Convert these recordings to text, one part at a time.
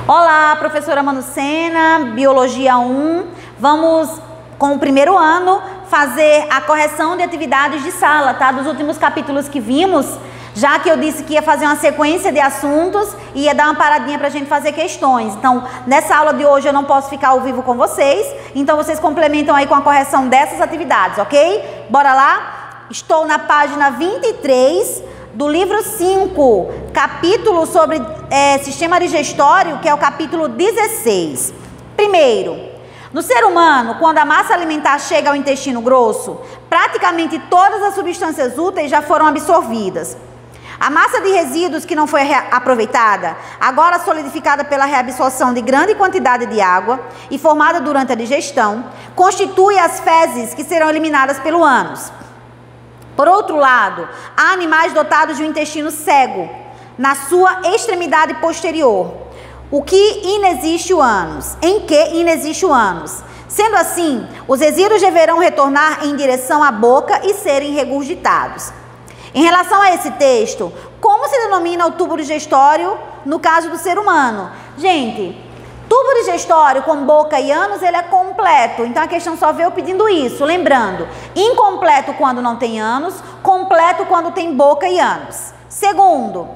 Olá, professora Manucena, Biologia 1. Vamos, com o primeiro ano, fazer a correção de atividades de sala, tá? Dos últimos capítulos que vimos, já que eu disse que ia fazer uma sequência de assuntos e ia dar uma paradinha pra gente fazer questões. Então, nessa aula de hoje eu não posso ficar ao vivo com vocês, então vocês complementam aí com a correção dessas atividades, ok? Bora lá? Estou na página 23 do livro 5, capítulo sobre sistema digestório, que é o capítulo 16. Primeiro, no ser humano, quando a massa alimentar chega ao intestino grosso, praticamente todas as substâncias úteis já foram absorvidas. A massa de resíduos que não foi aproveitada, agora solidificada pela reabsorção de grande quantidade de água e formada durante a digestão, constitui as fezes que serão eliminadas pelo ânus. Por outro lado, há animais dotados de um intestino cego, na sua extremidade posterior, em que inexiste o ânus. Sendo assim, os resíduos deverão retornar em direção à boca e serem regurgitados. Em relação a esse texto, como se denomina o tubo digestório no caso do ser humano? Gente, tubo digestório com boca e ânus, ele é completo. Então a questão só veio pedindo isso. Lembrando, incompleto quando não tem ânus, completo quando tem boca e ânus. Segundo,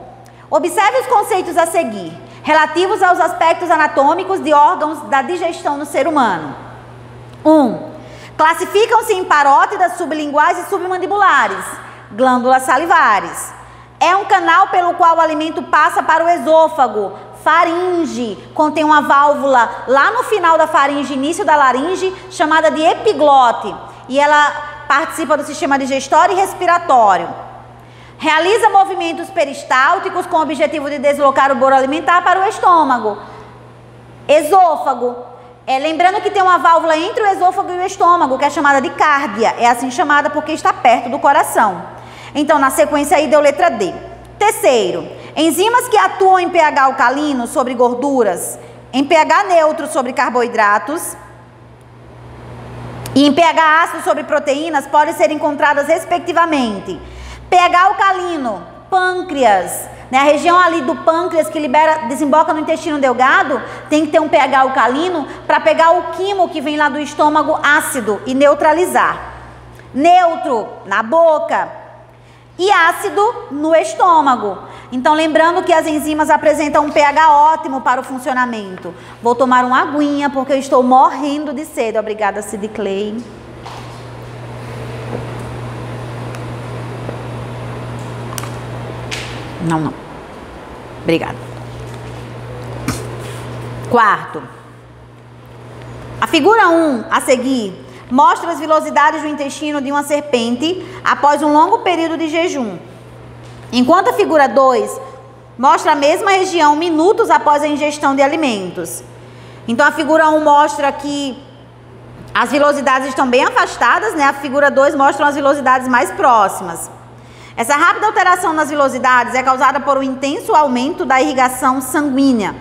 observe os conceitos a seguir, relativos aos aspectos anatômicos de órgãos da digestão no ser humano. 1. Classificam-se em parótidas, sublinguais e submandibulares. Glândulas salivares. É um canal pelo qual o alimento passa para o esôfago. Faringe, contém uma válvula lá no final da faringe, início da laringe, chamada de epiglote, e ela participa do sistema digestório e respiratório. Realiza movimentos peristálticos com o objetivo de deslocar o bolo alimentar para o estômago. Esôfago, lembrando que tem uma válvula entre o esôfago e o estômago, que é chamada de cárdia, é assim chamada porque está perto do coração. Então, na sequência aí deu letra D. Terceiro, enzimas que atuam em pH alcalino sobre gorduras, em pH neutro sobre carboidratos e em pH ácido sobre proteínas podem ser encontradas respectivamente. pH alcalino, pâncreas, né? A região ali do pâncreas que desemboca no intestino delgado, tem que ter um pH alcalino para pegar o quimo que vem lá do estômago ácido e neutralizar. Neutro, na boca. E ácido no estômago. Então, lembrando que as enzimas apresentam um pH ótimo para o funcionamento. Vou tomar uma aguinha porque eu estou morrendo de sede. Obrigada, Sid Clay. Não. Obrigada. Quarto. A figura 1 a seguir mostra as vilosidades do intestino de uma serpente após um longo período de jejum. Enquanto a figura 2 mostra a mesma região minutos após a ingestão de alimentos. Então a figura 1 mostra que as vilosidades estão bem afastadas, né? A figura 2 mostra as vilosidades mais próximas. Essa rápida alteração nas vilosidades é causada por um intenso aumento da irrigação sanguínea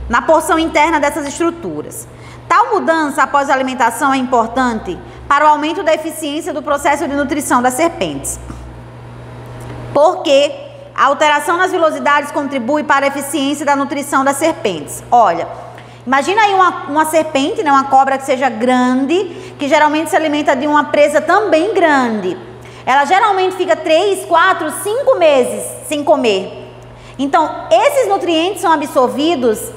na porção interna dessas estruturas. Tal mudança após a alimentação é importante para o aumento da eficiência do processo de nutrição das serpentes, porque a alteração nas velocidades contribui para a eficiência da nutrição das serpentes. Olha, imagina aí uma serpente, né, uma cobra que seja grande, que geralmente se alimenta de uma presa também grande. Ela geralmente fica 3, 4, 5 meses sem comer. Então, esses nutrientes são absorvidos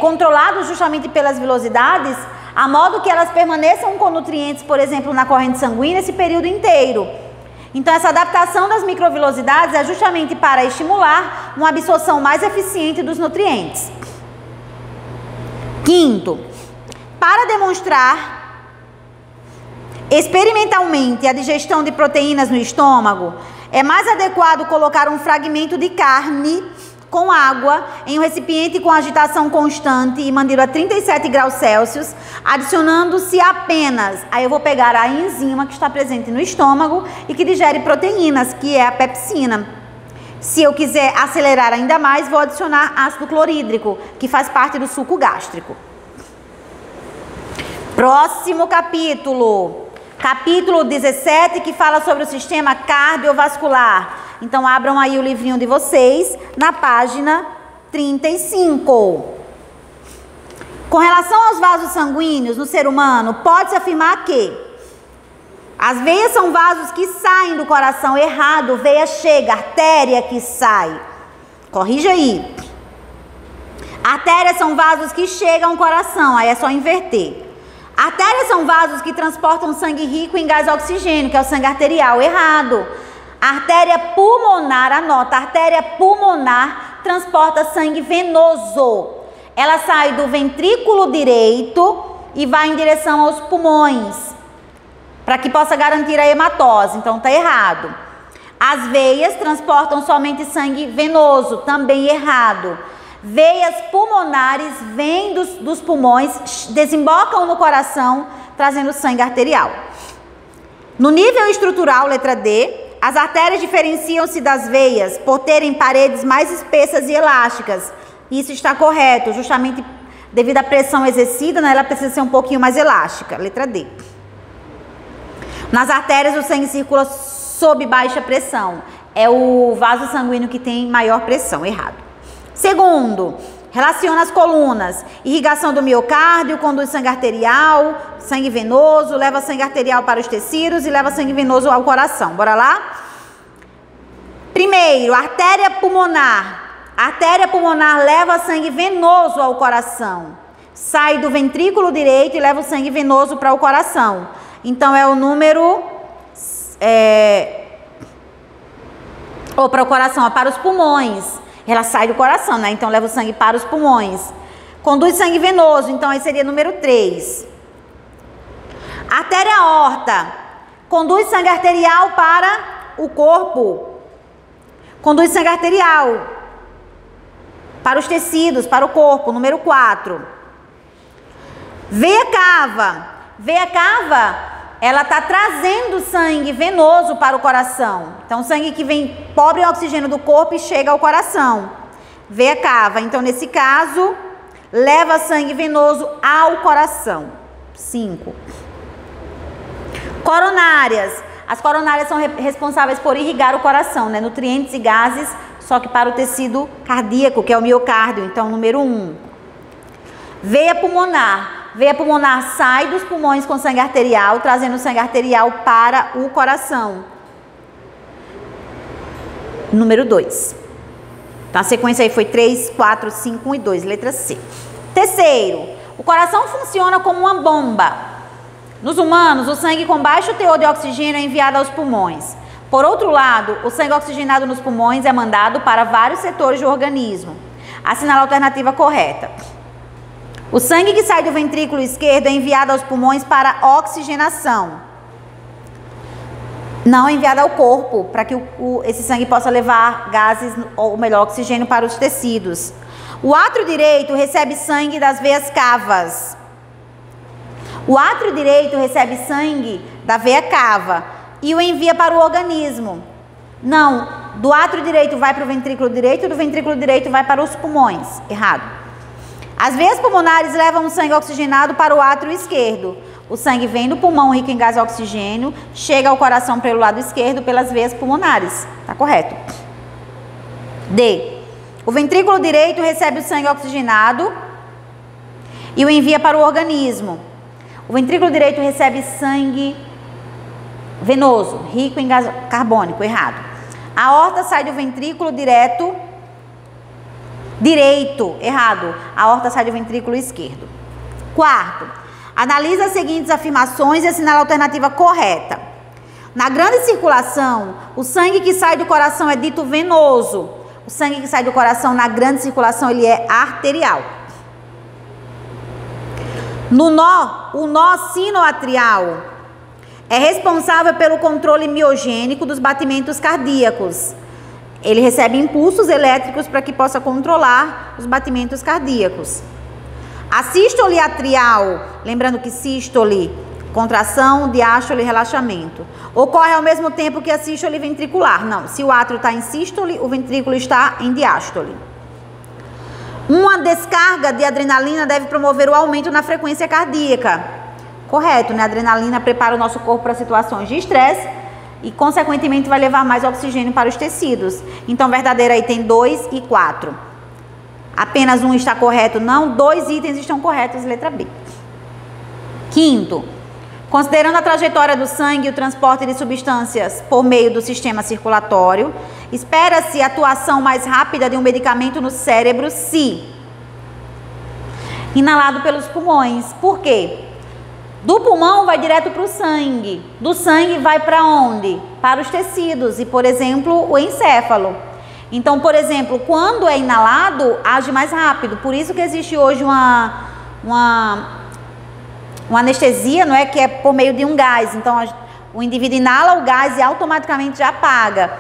controlados justamente pelas velocidades, a modo que elas permaneçam com nutrientes, por exemplo, na corrente sanguínea esse período inteiro. Então, essa adaptação das microvelocidades é justamente para estimular uma absorção mais eficiente dos nutrientes. Quinto, para demonstrar experimentalmente a digestão de proteínas no estômago, é mais adequado colocar um fragmento de carne com água em um recipiente com agitação constante e mantido a 37 graus Celsius, adicionando-se apenas, aí eu vou pegar a enzima que está presente no estômago e que digere proteínas, que é a pepsina. Se eu quiser acelerar ainda mais, vou adicionar ácido clorídrico, que faz parte do suco gástrico. Próximo capítulo. Capítulo 17, que fala sobre o sistema cardiovascular. Então, abram aí o livrinho de vocês, na página 35. Com relação aos vasos sanguíneos no ser humano, pode-se afirmar que as veias são vasos que saem do coração. Errado, veia chega, artéria que sai. Corrija aí. Artérias são vasos que chegam ao coração, aí é só inverter. Artérias são vasos que transportam sangue rico em gás oxigênio, que é o sangue arterial. Errado. Artéria pulmonar, anota, artéria pulmonar transporta sangue venoso. Ela sai do ventrículo direito e vai em direção aos pulmões, para que possa garantir a hematose. Então tá errado. As veias transportam somente sangue venoso, também errado. Veias pulmonares vêm dos pulmões, desembocam no coração, trazendo sangue arterial. No nível estrutural, letra D, as artérias diferenciam-se das veias por terem paredes mais espessas e elásticas. Isso está correto, justamente devido à pressão exercida, né, ela precisa ser um pouquinho mais elástica. Letra D. Nas artérias, o sangue circula sob baixa pressão. É o vaso sanguíneo que tem maior pressão. Errado. Segundo, relaciona as colunas. Irrigação do miocárdio, conduz sangue arterial, sangue venoso, leva sangue arterial para os tecidos e leva sangue venoso ao coração. Bora lá? Primeiro, artéria pulmonar. A artéria pulmonar leva sangue venoso ao coração. Sai do ventrículo direito e leva o sangue venoso para o coração. Então, é o número... ou para o coração, para os pulmões. Ela sai do coração, né? Então, leva o sangue para os pulmões. Conduz sangue venoso. Então, aí seria número 3. Artéria aorta. Conduz sangue arterial para o corpo. Conduz sangue arterial para os tecidos, para o corpo. Número 4. Veia cava. Veia cava, ela está trazendo sangue venoso para o coração. Então, sangue que vem pobre em oxigênio do corpo e chega ao coração. Veia cava. Então, nesse caso, leva sangue venoso ao coração. 5. Coronárias. As coronárias são responsáveis por irrigar o coração, né? Nutrientes e gases, só que para o tecido cardíaco, que é o miocárdio. Então, número 1. Veia pulmonar. Veia pulmonar sai dos pulmões com sangue arterial, trazendo sangue arterial para o coração. Número 2. Então, a sequência aí foi 3, 4, 5, 1 e 2. Letra C. Terceiro, o coração funciona como uma bomba. Nos humanos, o sangue com baixo teor de oxigênio é enviado aos pulmões. Por outro lado, o sangue oxigenado nos pulmões é mandado para vários setores do organismo. Assinala a alternativa correta. O sangue que sai do ventrículo esquerdo é enviado aos pulmões para oxigenação. Não é enviado ao corpo, para que esse sangue possa levar gases, ou melhor, oxigênio para os tecidos. O átrio direito recebe sangue das veias cavas. O átrio direito recebe sangue da veia cava e o envia para o organismo. Não, do átrio direito vai para o ventrículo direito e do ventrículo direito vai para os pulmões. Errado. As veias pulmonares levam o sangue oxigenado para o átrio esquerdo. O sangue vem do pulmão rico em gás oxigênio, chega ao coração pelo lado esquerdo pelas veias pulmonares. Tá correto. D. O ventrículo direito recebe o sangue oxigenado e o envia para o organismo. O ventrículo direito recebe sangue venoso, rico em gás carbônico. Errado. A aorta sai do ventrículo direito. Errado. A aorta sai do ventrículo esquerdo. Quarto, analisa as seguintes afirmações e assinala a alternativa correta. Na grande circulação, o sangue que sai do coração é dito venoso. O sangue que sai do coração na grande circulação, ele é arterial. O nó sinoatrial é responsável pelo controle miogênico dos batimentos cardíacos. Ele recebe impulsos elétricos para que possa controlar os batimentos cardíacos. A sístole atrial, lembrando que sístole, contração, diástole, relaxamento, ocorre ao mesmo tempo que a sístole ventricular. Não, se o átrio está em sístole, o ventrículo está em diástole. Uma descarga de adrenalina deve promover o aumento na frequência cardíaca. Correto, né? A adrenalina prepara o nosso corpo para situações de estresse e, consequentemente, vai levar mais oxigênio para os tecidos. Então, verdadeira aí tem 2 e 4. Apenas um está correto? Não. 2 itens estão corretos, letra B. Quinto, considerando a trajetória do sangue e o transporte de substâncias por meio do sistema circulatório, espera-se a atuação mais rápida de um medicamento no cérebro se inalado pelos pulmões. Por quê? Do pulmão vai direto para o sangue. Do sangue vai para onde? Para os tecidos e, por exemplo, o encéfalo. Então, por exemplo, quando é inalado, age mais rápido. Por isso que existe hoje uma anestesia, não é? Que é por meio de um gás. Então, o indivíduo inala o gás e automaticamente já apaga.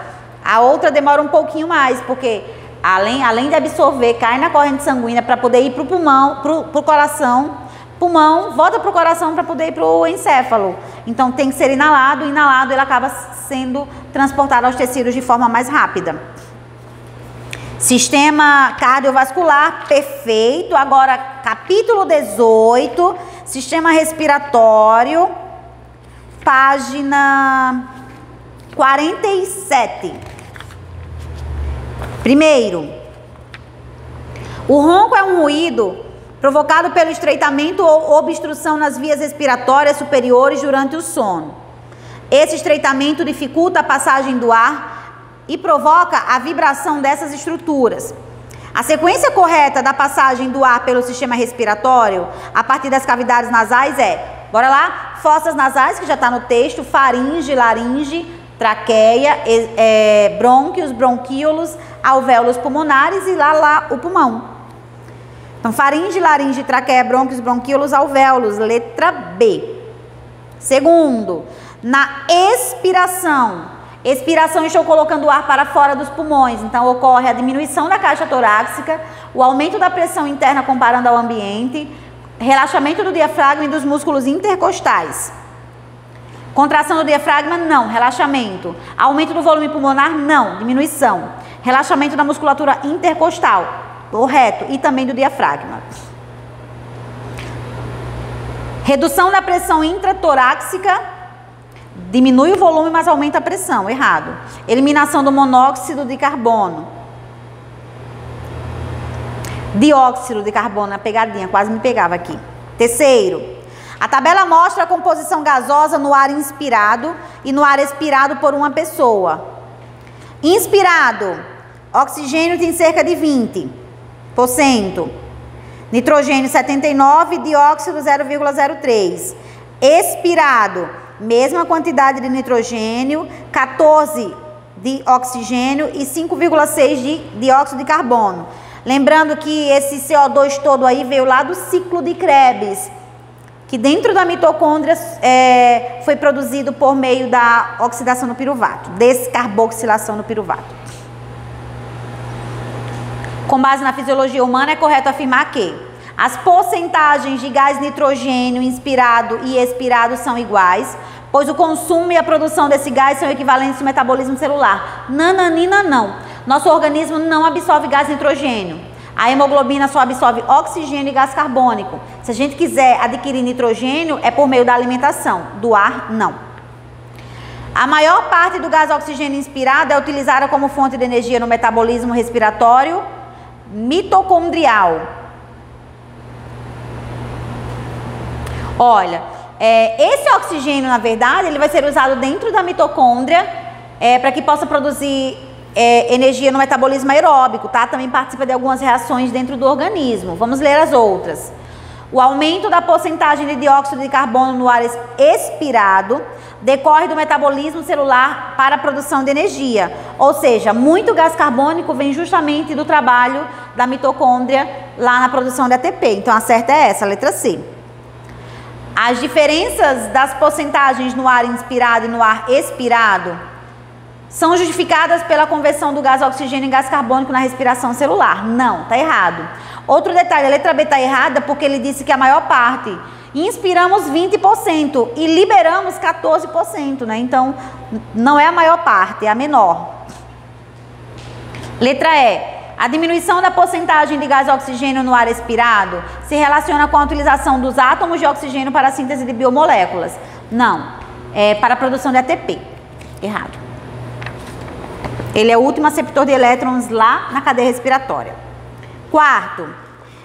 A outra demora um pouquinho mais, porque além de absorver, cai na corrente sanguínea para poder ir para o pulmão, para o coração. Pulmão volta para o coração para poder ir para o encéfalo. Então, tem que ser inalado. Inalado, ele acaba sendo transportado aos tecidos de forma mais rápida. Sistema cardiovascular, perfeito. Agora, capítulo 18, sistema respiratório, página 47. Primeiro, o ronco é um ruído provocado pelo estreitamento ou obstrução nas vias respiratórias superiores durante o sono. Esse estreitamento dificulta a passagem do ar e provoca a vibração dessas estruturas. A sequência correta da passagem do ar pelo sistema respiratório a partir das cavidades nasais é, bora lá, fossas nasais, que já está no texto, faringe, laringe, traqueia, brônquios, bronquíolos, alvéolos pulmonares e lá o pulmão. Então, faringe, laringe, traqueia, brônquios, bronquíolos, alvéolos, letra B. Segundo, na expiração, estou colocando o ar para fora dos pulmões, então ocorre a diminuição da caixa torácica, o aumento da pressão interna comparando ao ambiente, relaxamento do diafragma e dos músculos intercostais. Contração do diafragma, não, relaxamento. Aumento do volume pulmonar, não, diminuição. Relaxamento da musculatura intercostal, correto, e também do diafragma. Redução da pressão intratorácica, diminui o volume, mas aumenta a pressão, errado. Eliminação do monóxido de carbono. Dióxido de carbono, a pegadinha, quase me pegava aqui. Terceiro, a tabela mostra a composição gasosa no ar inspirado e no ar expirado por uma pessoa. Inspirado, oxigênio tem cerca de 20%. Nitrogênio 79%, dióxido 0,03%. Expirado, mesma quantidade de nitrogênio, 14 de oxigênio e 5,6 de dióxido de carbono. Lembrando que esse CO2 todo aí veio lá do ciclo de Krebs, que dentro da mitocôndria foi produzido por meio da oxidação no piruvato, descarboxilação no piruvato. Com base na fisiologia humana, é correto afirmar que as porcentagens de gás nitrogênio inspirado e expirado são iguais, pois o consumo e a produção desse gás são equivalentes ao metabolismo celular. Nananina não. Nosso organismo não absorve gás nitrogênio. A hemoglobina só absorve oxigênio e gás carbônico. Se a gente quiser adquirir nitrogênio, é por meio da alimentação. Do ar, não. A maior parte do gás oxigênio inspirado é utilizada como fonte de energia no metabolismo respiratório mitocondrial. Olha, esse oxigênio, na verdade, ele vai ser usado dentro da mitocôndria para que possa produzir energia no metabolismo aeróbico, tá? Também participa de algumas reações dentro do organismo. Vamos ler as outras. O aumento da porcentagem de dióxido de carbono no ar expirado decorre do metabolismo celular para a produção de energia. Ou seja, muito gás carbônico vem justamente do trabalho da mitocôndria lá na produção de ATP. Então, a certa é essa, a letra C. As diferenças das porcentagens no ar inspirado e no ar expirado são justificadas pela conversão do gás oxigênio em gás carbônico na respiração celular. Não, tá errado. Outro detalhe, a letra B tá errada porque ele disse que a maior parte, inspiramos 20% e liberamos 14%, né? Então, não é a maior parte, é a menor. Letra E. A diminuição da porcentagem de gás oxigênio no ar expirado se relaciona com a utilização dos átomos de oxigênio para a síntese de biomoléculas. Não, é para a produção de ATP. Errado. Ele é o último aceptor de elétrons lá na cadeia respiratória. Quarto,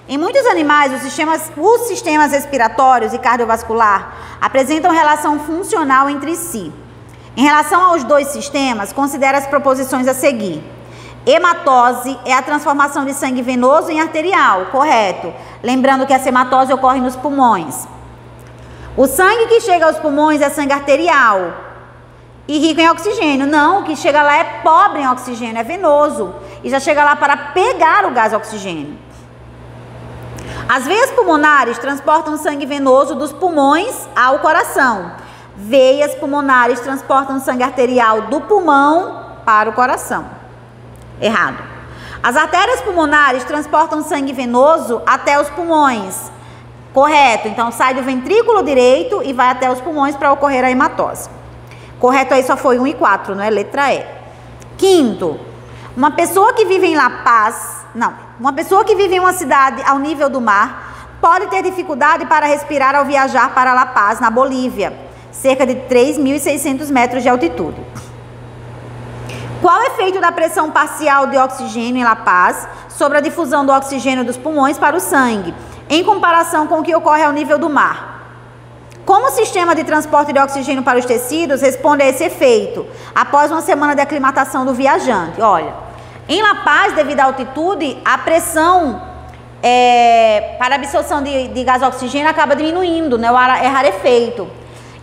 em muitos animais, os sistemas respiratórios e cardiovascular apresentam relação funcional entre si. Em relação aos dois sistemas, considere as proposições a seguir. Hematose é a transformação de sangue venoso em arterial, correto. Lembrando que essa hematose ocorre nos pulmões. O sangue que chega aos pulmões é sangue arterial e rico em oxigênio. Não, o que chega lá é pobre em oxigênio, é venoso. E já chega lá para pegar o gás oxigênio. As veias pulmonares transportam sangue venoso dos pulmões ao coração. Veias pulmonares transportam sangue arterial do pulmão para o coração. Errado. As artérias pulmonares transportam sangue venoso até os pulmões. Correto. Então sai do ventrículo direito e vai até os pulmões para ocorrer a hematose. Correto aí só foi 1 e 4, não é? Letra E. Quinto, uma pessoa que vive em La Paz, uma pessoa que vive em uma cidade ao nível do mar pode ter dificuldade para respirar ao viajar para La Paz, na Bolívia, cerca de 3.600 metros de altitude. Qual o efeito da pressão parcial de oxigênio em La Paz sobre a difusão do oxigênio dos pulmões para o sangue, em comparação com o que ocorre ao nível do mar? Como o sistema de transporte de oxigênio para os tecidos responde a esse efeito após uma semana de aclimatação do viajante? Olha, em La Paz, devido à altitude, a pressão para a absorção de gás oxigênio acaba diminuindo, né? É rarefeito.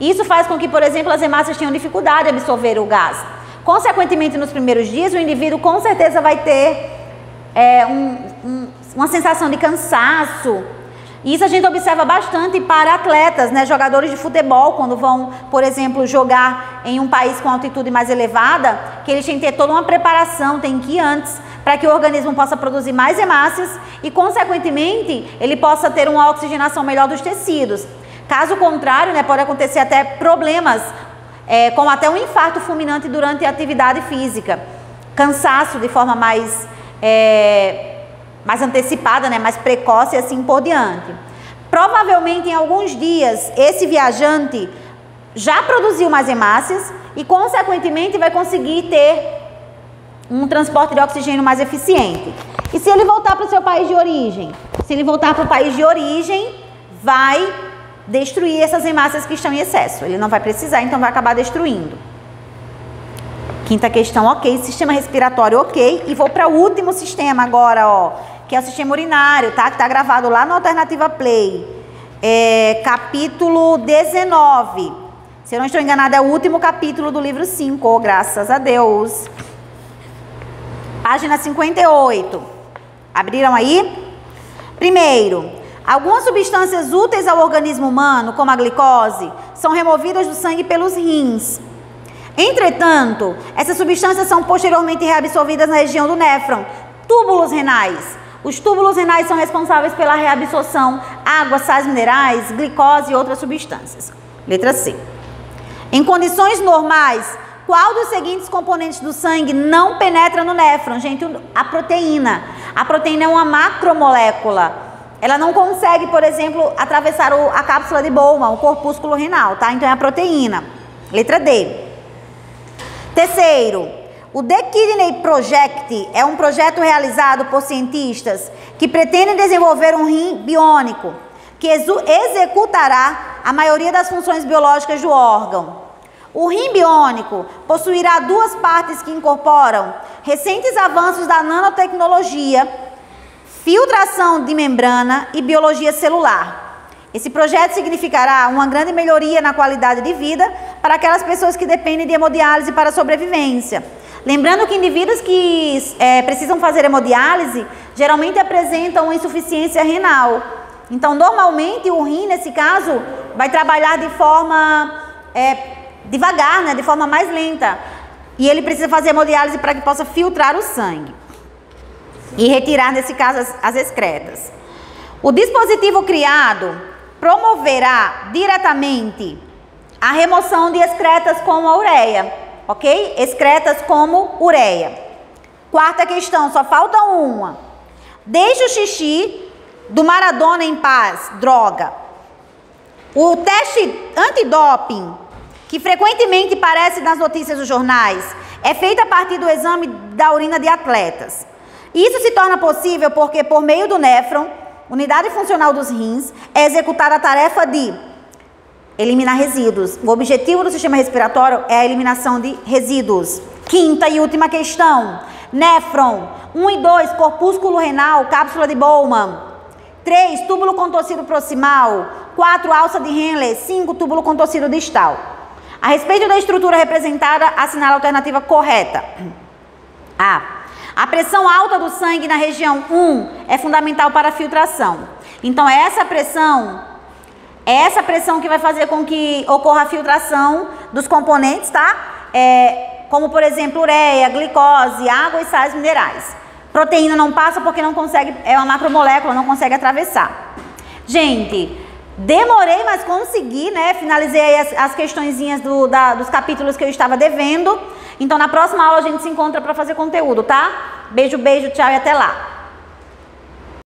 Isso faz com que, por exemplo, as hemácias tenham dificuldade de absorver o gás. Consequentemente, nos primeiros dias, o indivíduo com certeza vai ter uma sensação de cansaço. Isso a gente observa bastante para atletas, né? Jogadores de futebol, quando vão, por exemplo, jogar em um país com altitude mais elevada, que eles têm que ter toda uma preparação, tem que ir antes, para que o organismo possa produzir mais hemácias e, consequentemente, ele possa ter uma oxigenação melhor dos tecidos. Caso contrário, né, pode acontecer até problemas, como até um infarto fulminante durante a atividade física, cansaço de forma mais antecipada, né, mais precoce e assim por diante. Provavelmente em alguns dias esse viajante já produziu mais hemácias e consequentemente vai conseguir ter um transporte de oxigênio mais eficiente. E se ele voltar para o seu país de origem? Se ele voltar para o país de origem, vai destruir essas hemácias que estão em excesso. Ele não vai precisar, então vai acabar destruindo. Quinta questão, ok. Sistema respiratório, ok. E vou para o último sistema agora, ó, que é o sistema urinário, tá? Que está gravado lá na Alternativa Play. Capítulo 19. Se eu não estou enganada, é o último capítulo do livro 5, oh, graças a Deus. Página 58. Abriram aí? Primeiro, algumas substâncias úteis ao organismo humano, como a glicose, são removidas do sangue pelos rins. Entretanto, essas substâncias são posteriormente reabsorvidas na região do néfron, túbulos renais. Os túbulos renais são responsáveis pela reabsorção água, sais minerais, glicose e outras substâncias. Letra C. Em condições normais, qual dos seguintes componentes do sangue não penetra no néfron? Gente, a proteína. A proteína é uma macromolécula. Ela não consegue, por exemplo, atravessar a cápsula de Bowman, o corpúsculo renal, tá? Então é a proteína. Letra D. Terceiro, o The Kidney Project é um projeto realizado por cientistas que pretendem desenvolver um rim biônico que executará a maioria das funções biológicas do órgão. O rim biônico possuirá duas partes que incorporam recentes avanços da nanotecnologia, filtração de membrana e biologia celular. Esse projeto significará uma grande melhoria na qualidade de vida para aquelas pessoas que dependem de hemodiálise para a sobrevivência. Lembrando que indivíduos que precisam fazer hemodiálise geralmente apresentam insuficiência renal. Então, normalmente, o rim, nesse caso, vai trabalhar de forma devagar, né, de forma mais lenta. E ele precisa fazer hemodiálise para que possa filtrar o sangue e retirar, nesse caso, as excretas. O dispositivo criado promoverá diretamente a remoção de excretas como a ureia, ok? Excretas como ureia. Quarta questão, só falta uma. Deixe o xixi do Maradona em paz, droga. O teste antidoping, que frequentemente aparece nas notícias dos jornais, é feito a partir do exame da urina de atletas. Isso se torna possível porque, por meio do néfron, unidade funcional dos rins, é executada a tarefa de eliminar resíduos. O objetivo do sistema respiratório é a eliminação de resíduos. Quinta e última questão. Néfron. 1 e 2, corpúsculo renal, cápsula de Bowman. 3, túbulo contorcido proximal. 4, alça de Henle. 5, túbulo contorcido distal. A respeito da estrutura representada, assinala a alternativa correta. A pressão alta do sangue na região 1 é fundamental para a filtração. Então, é essa pressão que vai fazer com que ocorra a filtração dos componentes, tá? Como, por exemplo, ureia, glicose, água e sais minerais. Proteína não passa porque não consegue, é uma macromolécula, não consegue atravessar. Gente, demorei, mas consegui, né? Finalizei aí as questõezinhas dos capítulos que eu estava devendo. Então, na próxima aula a gente se encontra para fazer conteúdo, tá? Beijo, beijo, tchau e até lá.